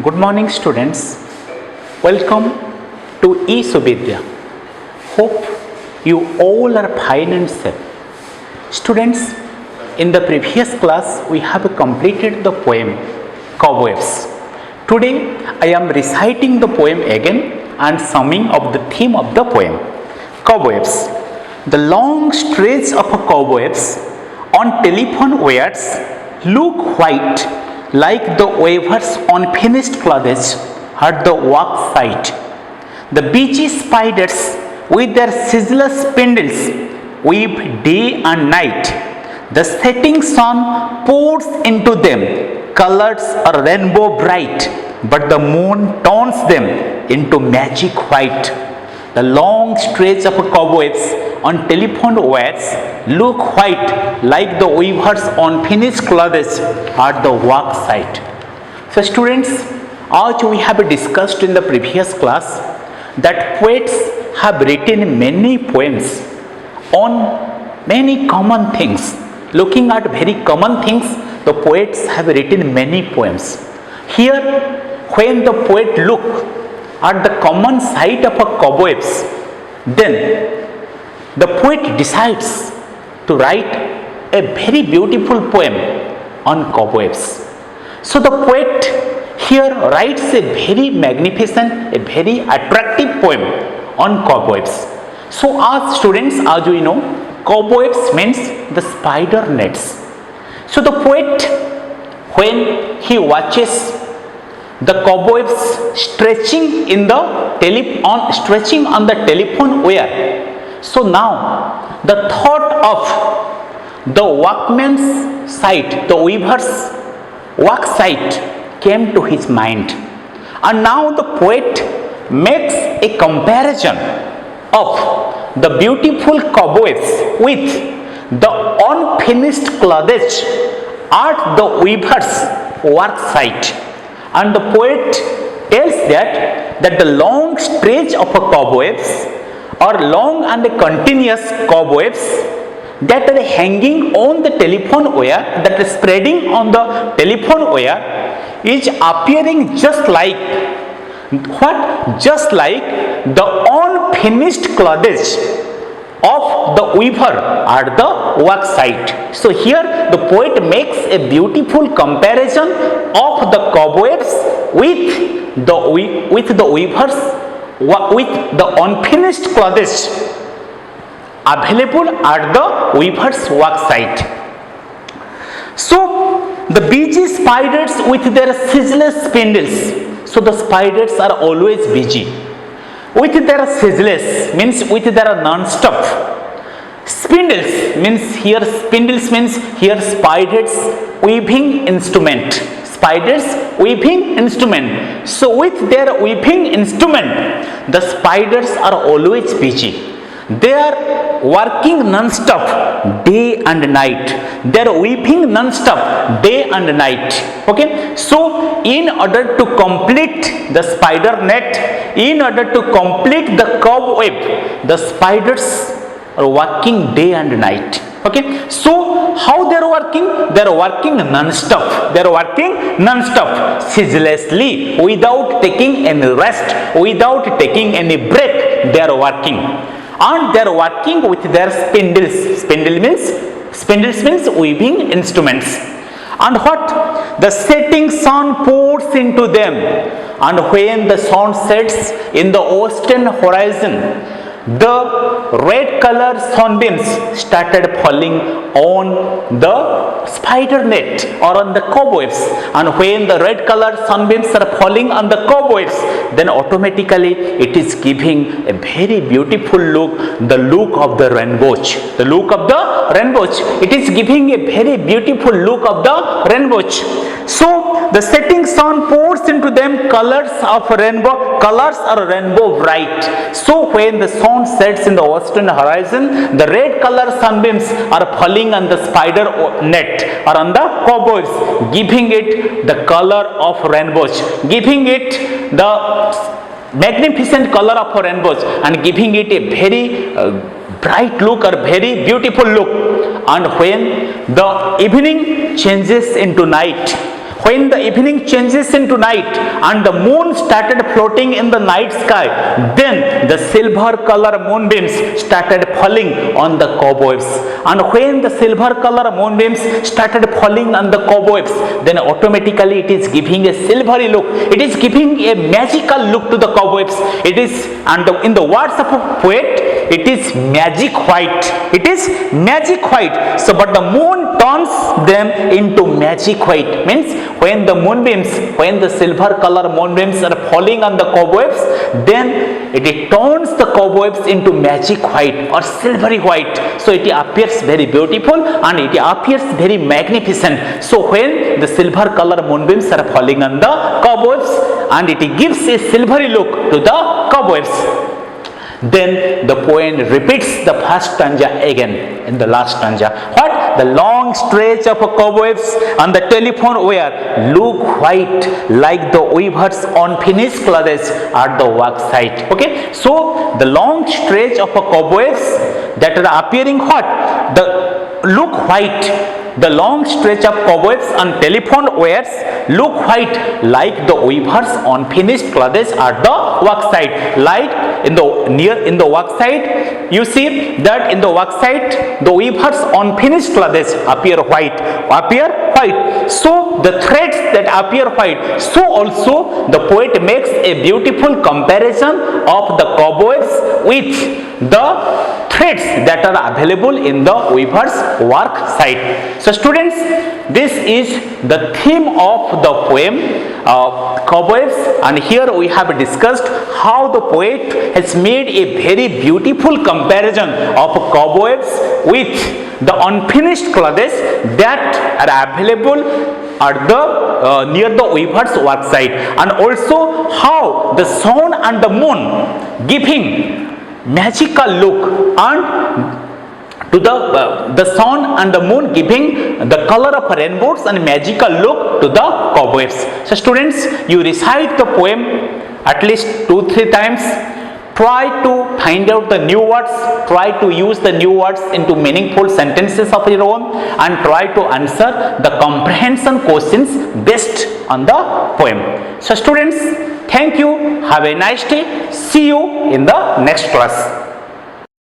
Good morning, students. Welcome to eSuvidya. Hope you all are fine and safe. Students, in the previous class we have completed the poem Cobwebs. Today I am reciting the poem again and summing up the theme of the poem. Cobwebs. The long stretch of cobwebs on telephone wires look white like the weaver's unfinished clothes at the work site. The busy spiders with their ceaseless spindles weave day and night. The setting sun pours into them, colors are rainbow bright, but the moon turns them into magic white. The long stretch of cobwebs on telephone wires look white like the weaver's unfinished clothes at the work site. So students, as we have discussed in the previous class, that poets have written many poems on many common things. Looking at very common things, the poets have written many poems. Here, when the poet look at the common sight of a cobwebs, then the poet decides to write a very beautiful poem on cobwebs. So the poet here writes a very magnificent, a very attractive poem on cobwebs. So as students, as we know, cobwebs means the spider nets. So the poet, when he watches the cobwebs stretching on the telephone wire, so now the thought of the workman's site, the weaver's work site came to his mind, and now the poet makes a comparison of the beautiful cobwebs with the unfinished clothes at the weaver's work site. And the poet tells that the long stretch of cobwebs or long and continuous cobwebs that are hanging on the telephone wire, that is spreading on the telephone wire, is appearing just like what? Just like the unfinished clothes of the weaver at the work site. So here the poet makes a beautiful comparison of the cobwebs with the weavers, with the unfinished clothes available at the weaver's work site. So the busy spiders with their ceaseless spindles. So the spiders are always busy. With their ceaseless means with their non-stop. Spindles means here spiders weaving instrument. Spiders weaving instrument. So with their weaving instrument, the spiders are always busy. They are working non-stop day and night. They are weaving non-stop day and night. Okay. So in order to complete the spider net, in order to complete the cobweb, the spiders are working day and night. Okay. So how they are working? They are working non-stop. They are working non-stop, ceaselessly, without taking any rest, without taking any break. They are working. And they are working with their spindles. Spindles means weaving instruments. And what? The setting sun pours into them. And when the sun sets in the western horizon, the red color sunbeams started falling on the spider net or on the cobwebs. And when the red color sunbeams are falling on the cobwebs, then automatically it is giving a very beautiful look, the look of the rainbows. The look of the rainbows. It is giving a very beautiful look of the rainbows. So the setting sun pours into them, colors are rainbow bright. So when the sun sets in the western horizon, the red color sunbeams are falling on the spider net or on the cobwebs, giving it the color of rainbows, giving it the magnificent color of rainbows, and giving it a very bright look or very beautiful look. And when the evening changes into night, When the evening changes into night and the moon started floating in the night sky, then the silver color moonbeams started falling on the cobwebs. And when the silver color moonbeams started falling on the cobwebs, then automatically it is giving a silvery look. It is giving a magical look to the cobwebs. It is, and in the words of a poet, it is magic white. It is magic white. So, but the moon turns them into magic white. Means when the moonbeams, when the silver color moonbeams are falling on the cobwebs, then it turns the cobwebs into magic white or silvery white. So it appears very beautiful and it appears very magnificent. So when the silver color moonbeams are falling on the cobwebs and it gives a silvery look to the cobwebs, then the poem repeats the first stanza again in the last stanza. What? The long stretch of cobwebs on the telephone wire look white like the weaver's unfinished clothes at the work site. Okay, so the long stretch of cobwebs that are appearing what? The look white. The long stretch of cobwebs on telephone wires look white like the weaver's unfinished clothes at the work site. Like in the work site, you see that in the work site the weaver's unfinished clothes appear white. So the threads that appear white. So also the poet makes a beautiful comparison of the cobwebs with the threads that are available in the weaver's work site. So students, this is the theme of the poem Cobwebs, and here we have discussed how the poet has made a very beautiful comparison of cobwebs with the unfinished clothes that are available at the near the weaver's work site, and also how the sun and the moon giving magical look and to the sun and the moon giving the color of rainbows and magical look to the cobwebs. So students, you recite the poem at least 2-3 times. Try to find out the new words, try to use the new words into meaningful sentences of your own, and try to answer the comprehension questions based on the poem. So students, thank you, have a nice day, see you in the next class.